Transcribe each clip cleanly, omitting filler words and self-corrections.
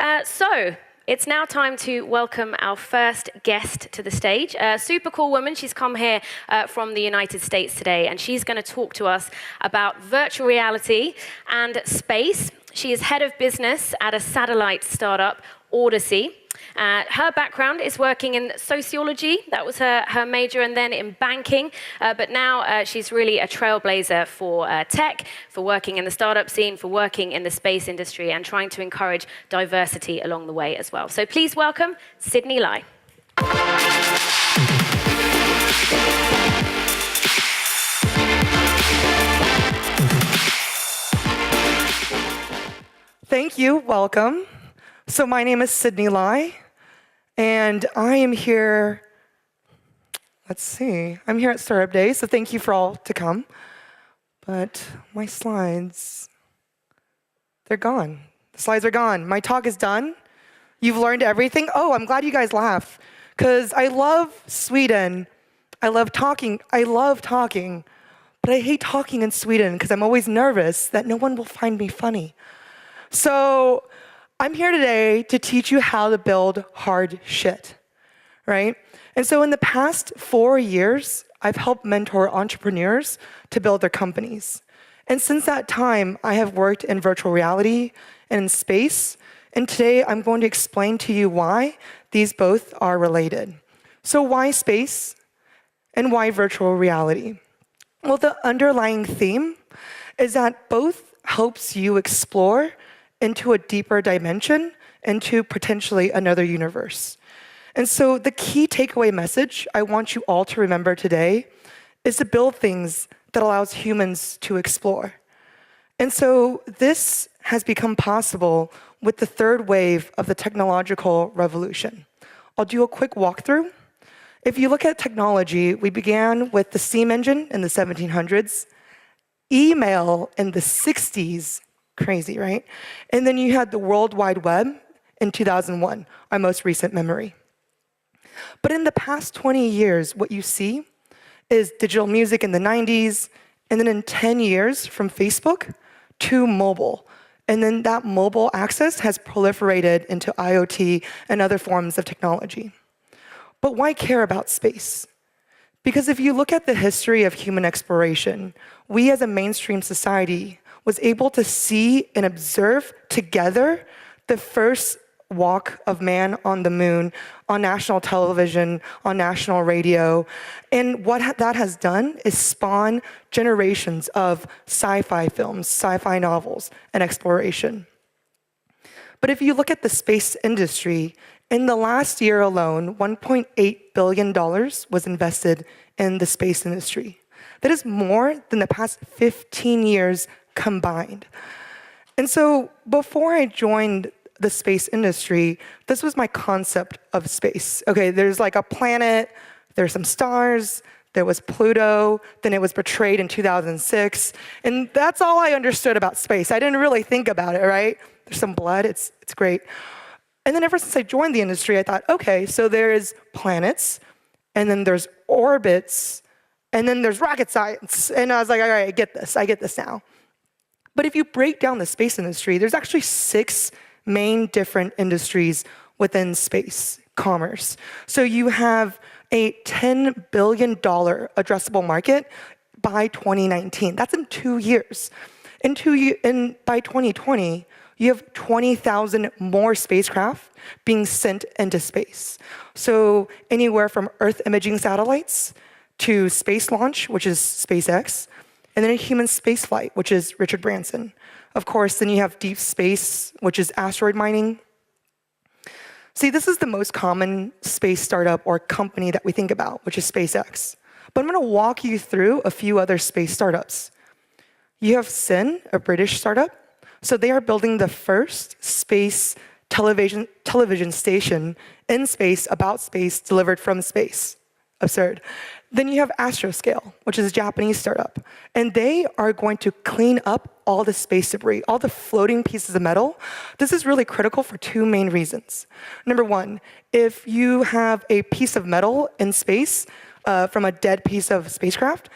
So it's now time to welcome our first guest to the stage. A super cool woman. She's come here from the United States today, and she's going to talk to us about virtual reality and space. She is head of business at a satellite startup, Audacy. Her background is working in sociology. That was her major, and then in banking. But now she's really a trailblazer for tech, for working in the startup scene, for working in the space industry, and trying to encourage diversity along the way as well. So please welcome Sydney Lai. Thank you. Welcome. So my name is Sydney Lai, and I am here, I'm here at Startup Day, so thank you for all to come. But my slides, they're gone. The slides are gone. My talk is done. You've learned everything. Oh, I'm glad you guys laugh, because I love Sweden. I love talking, but I hate talking in Sweden because I'm always nervous that no one will find me funny. So I'm here today to teach you how to build hard shit, right? And so in the past 4 years, I've helped mentor entrepreneurs to build their companies. And since that time, I have worked in virtual reality and in space. And today, I'm going to explain to you why these both are related. So why space and why virtual reality? Well, the underlying theme is that both helps you explore into a deeper dimension, into potentially another universe. And so the key takeaway message I want you all to remember today is to build things that allows humans to explore. And so this has become possible with the third wave of the technological revolution. I'll do a quick walkthrough. If you look at technology, we began with the steam engine in the 1700s, email in the 60s, crazy, right? And then you had the World Wide Web in 2001, our most recent memory. But in the past 20 years, what you see is digital music in the 90s, and then in 10 years from Facebook to mobile. And then that mobile access has proliferated into IoT and other forms of technology. But why care about space? Because if you look at the history of human exploration, we as a mainstream society was able to see and observe together the first walk of man on the moon, on national television, on national radio. And what that has done is spawn generations of sci-fi films, sci-fi novels, and exploration. But if you look at the space industry, in the last year alone, $1.8 billion was invested in the space industry. That is more than the past 15 years combined. And so before I joined the space industry, this was my concept of space. Okay, there's like a planet, there's some stars, there was Pluto, then it was betrayed in 2006, and that's all I understood about space. I didn't really think about it, right? There's some blood, it's great. And then ever since I joined the industry, I thought, okay, so there's planets, and then there's orbits, and then there's rocket science. And I was like, all right, I get this now. But if you break down the space industry, there's actually 6 main different industries within space commerce. So you have a $10 billion addressable market by 2019. That's in 2 years. By 2020, you have 20,000 more spacecraft being sent into space. So anywhere from Earth imaging satellites to space launch, which is SpaceX, and then a human spaceflight, which is Richard Branson. Of course, then you have deep space, which is asteroid mining. See, this is the most common space startup or company that we think about, which is SpaceX. But I'm going to walk you through a few other space startups. You have Sin, a British startup. So they are building the first space television station in space, about space, delivered from space. Absurd. Then you have Astroscale, which is a Japanese startup. And they are going to clean up all the space debris, all the floating pieces of metal. This is really critical for 2 main reasons. Number 1, if you have a piece of metal in space from a dead piece of spacecraft,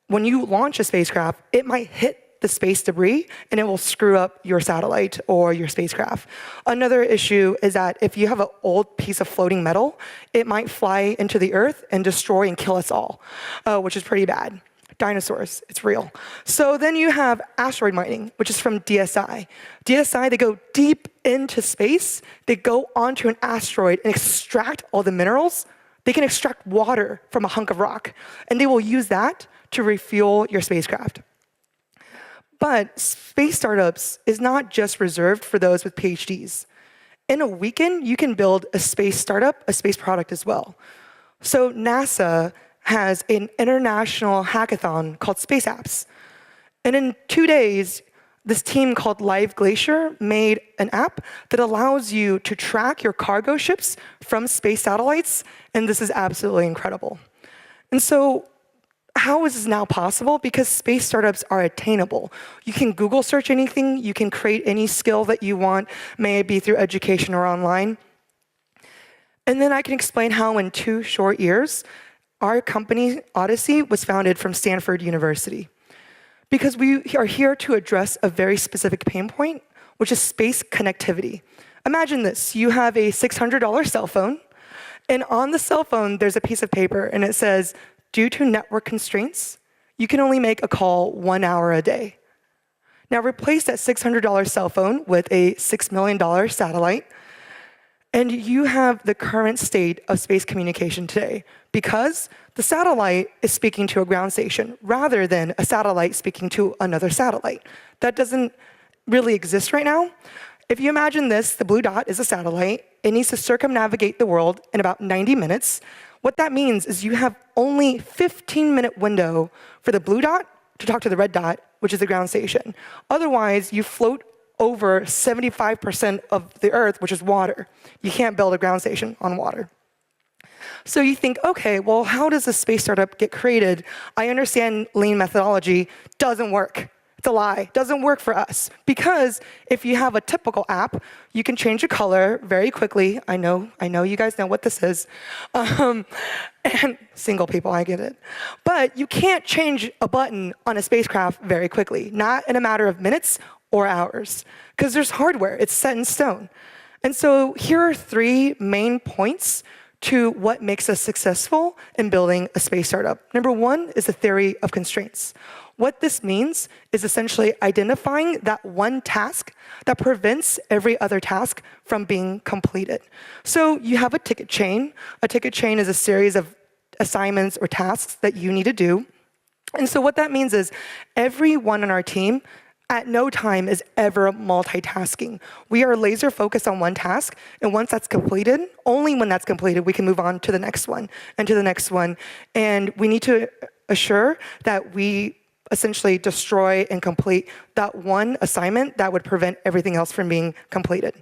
when you launch a spacecraft, it might hit the space debris, and it will screw up your satellite or your spacecraft. Another issue is that if you have an old piece of floating metal, it might fly into the Earth and destroy and kill us all, which is pretty bad. Dinosaurs, it's real. So then you have asteroid mining, which is from DSI. DSI, they go deep into space, they go onto an asteroid and extract all the minerals. They can extract water from a hunk of rock, and they will use that to refuel your spacecraft. But space startups is not just reserved for those with PhDs. In a weekend, you can build a space startup, a space product as well. So NASA has an international hackathon called Space Apps. And in 2 days, this team called Live Glacier made an app that allows you to track your cargo ships from space satellites, and this is absolutely incredible. And so how is this now possible? Because space startups are attainable. You can Google search anything, you can create any skill that you want, may it be through education or online. And then I can explain how in 2 short years, our company, Audacy, was founded from Stanford University. Because we are here to address a very specific pain point, which is space connectivity. Imagine this, you have a $600 cell phone, and on the cell phone, there's a piece of paper, and it says, due to network constraints, you can only make a call 1 hour a day. Now replace that $600 cell phone with a $6 million satellite, and you have the current state of space communication today, because the satellite is speaking to a ground station rather than a satellite speaking to another satellite. That doesn't really exist right now. If you imagine this, the blue dot is a satellite. It needs to circumnavigate the world in about 90 minutes. What that means is you have only 15-minute window for the blue dot to talk to the red dot, which is the ground station. Otherwise, you float over 75% of the Earth, which is water. You can't build a ground station on water. So you think, okay, well, how does a space startup get created? I understand lean methodology doesn't work. It's a lie. Doesn't work for us. Because if you have a typical app, you can change the color very quickly. I know you guys know what this is. And single people, I get it. But you can't change a button on a spacecraft very quickly, not in a matter of minutes or hours, because there's hardware. It's set in stone. And so here are 3 main points to what makes us successful in building a space startup. Number 1 is the theory of constraints. What this means is essentially identifying that one task that prevents every other task from being completed. So you have a ticket chain. A ticket chain is a series of assignments or tasks that you need to do. And so what that means is everyone on our team at no time is ever multitasking. We are laser focused on one task, and once that's completed, only when that's completed, we can move on to the next one and to the next one. And we need to assure that we essentially destroy and complete that one assignment that would prevent everything else from being completed.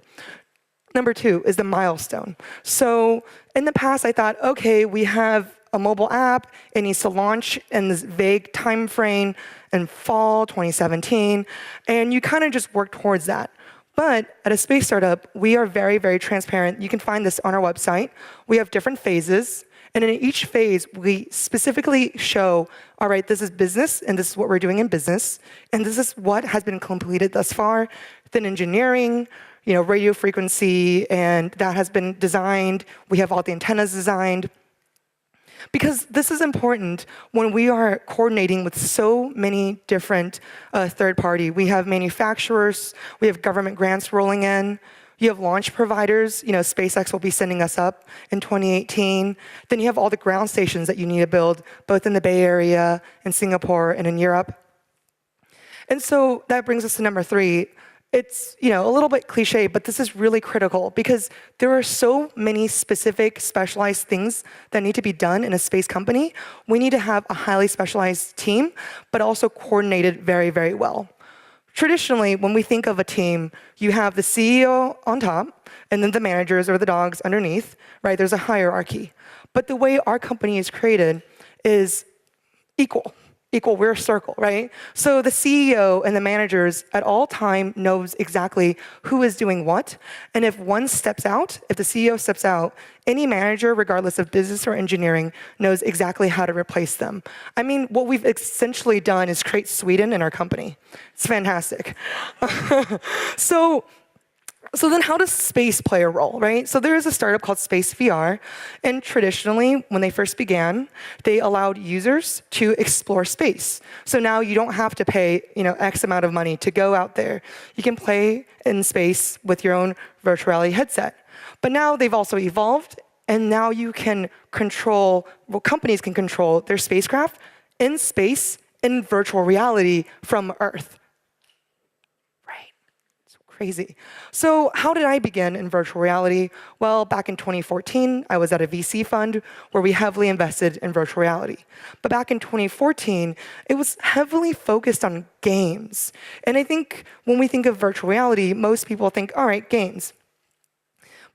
Number 2 is the milestone. So in the past, I thought, okay, we have a mobile app, it needs to launch in this vague time frame in fall 2017, and you kind of just work towards that. But at a space startup, we are very, very transparent. You can find this on our website. We have different phases, and in each phase, we specifically show, all right, this is business, and this is what we're doing in business, and this is what has been completed thus far. Then engineering, radio frequency, and that has been designed. We have all the antennas designed. Because this is important when we are coordinating with so many different third party. We have manufacturers, we have government grants rolling in, you have launch providers, SpaceX will be sending us up in 2018. Then you have all the ground stations that you need to build, both in the Bay Area, in Singapore, and in Europe. And so that brings us to number 3. It's a little bit cliche, but this is really critical because there are so many specific specialized things that need to be done in a space company. We need to have a highly specialized team, but also coordinated very, very well. Traditionally, when we think of a team, you have the CEO on top, and then the managers or the dogs underneath, right? There's a hierarchy. But the way our company is created is equal. equal we're a circle, right? So the CEO and the managers at all time knows exactly who is doing what. And if one steps out, if the CEO steps out, any manager, regardless of business or engineering, knows exactly how to replace them. I mean, what we've essentially done is create Sweden in our company. It's fantastic. So then how does space play a role, right? So there is a startup called Space VR, and traditionally, when they first began, they allowed users to explore space. So now you don't have to pay, X amount of money to go out there. You can play in space with your own virtual reality headset. But now they've also evolved, and now you can control, companies can control their spacecraft in space in virtual reality from Earth. Crazy. So how did I begin in virtual reality? Well, back in 2014, I was at a VC fund where we heavily invested in virtual reality. But back in 2014, it was heavily focused on games. And I think when we think of virtual reality, most people think, all right, games.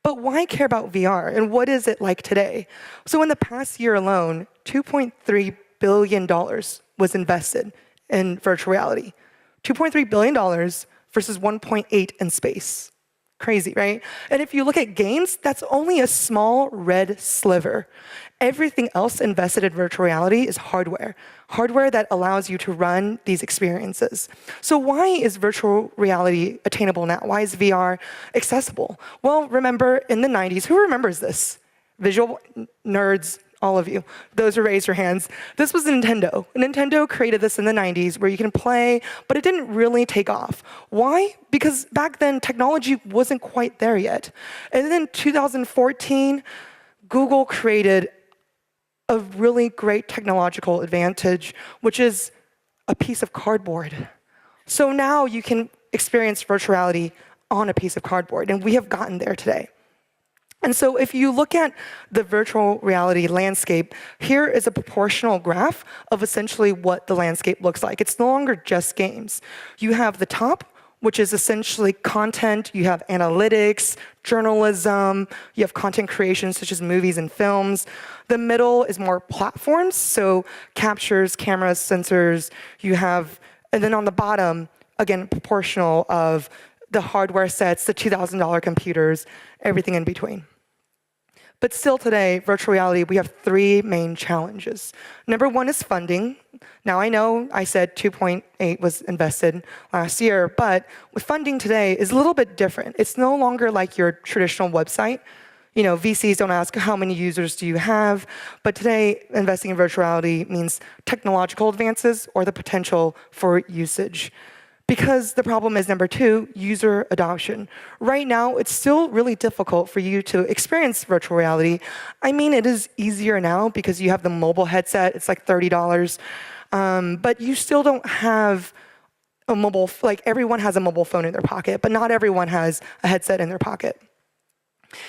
But why care about VR? And what is it like today? So in the past year alone, $2.3 billion was invested in virtual reality. $2.3 billion versus 1.8 in space. Crazy, right? And if you look at games, that's only a small red sliver. Everything else invested in virtual reality is hardware. Hardware that allows you to run these experiences. So why is virtual reality attainable now? Why is VR accessible? Well, remember in the 90s, who remembers this? Visual nerds, all of you. Those who raised your hands. This was Nintendo. Nintendo created this in the 90s where you can play, but it didn't really take off. Why? Because back then, technology wasn't quite there yet. And then in 2014, Google created a really great technological advantage, which is a piece of cardboard. So now you can experience virtuality on a piece of cardboard, and we have gotten there today. And so if you look at the virtual reality landscape, here is a proportional graph of essentially what the landscape looks like. It's no longer just games. You have the top, which is essentially content. You have analytics, journalism. You have content creation, such as movies and films. The middle is more platforms, so captures, cameras, sensors. And then on the bottom, again, proportional of the hardware sets, the $2,000 computers, everything in between. But still today, virtual reality, we have three main challenges. Number one is funding. Now I know I said 2.8 was invested last year, but with funding today is a little bit different. It's no longer like your traditional website. VCs don't ask how many users do you have, but today investing in virtual reality means technological advances or the potential for usage. Because the problem is, number two, user adoption. Right now, it's still really difficult for you to experience virtual reality. I mean, it is easier now because you have the mobile headset. It's like $30. But you still don't have a mobile, like everyone has a mobile phone in their pocket, but not everyone has a headset in their pocket.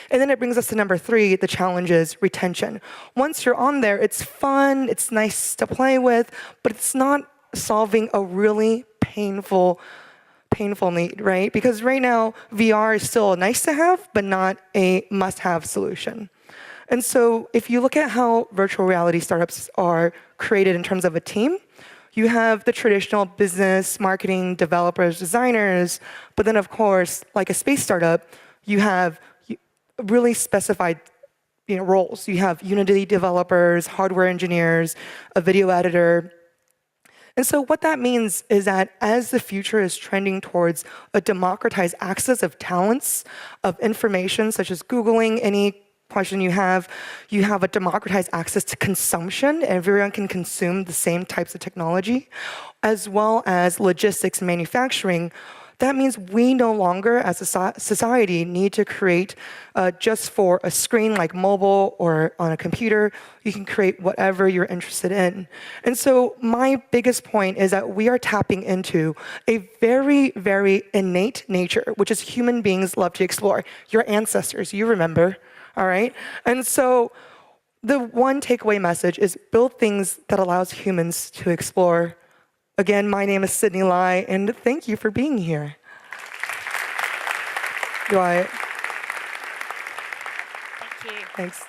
And then it brings us to number three, the challenge is retention. Once you're on there, it's fun, it's nice to play with, but it's not solving a really painful need, right? Because right now, VR is still nice to have, but not a must-have solution. And so if you look at how virtual reality startups are created in terms of a team, you have the traditional business, marketing, developers, designers, but then of course, like a space startup, you have really specified roles. You have Unity developers, hardware engineers, a video editor. And so what that means is that as the future is trending towards a democratized access of talents, of information, such as Googling any question you have a democratized access to consumption. Everyone can consume the same types of technology, as well as logistics and manufacturing. That means we no longer, as a society, need to create just for a screen like mobile or on a computer. You can create whatever you're interested in. And so my biggest point is that we are tapping into a very, very innate nature, which is human beings love to explore. Your ancestors, you remember, all right? And so the one takeaway message is build things that allows humans to explore. Again, my name is Sydney Lai, and thank you for being here. Thank you. Thanks.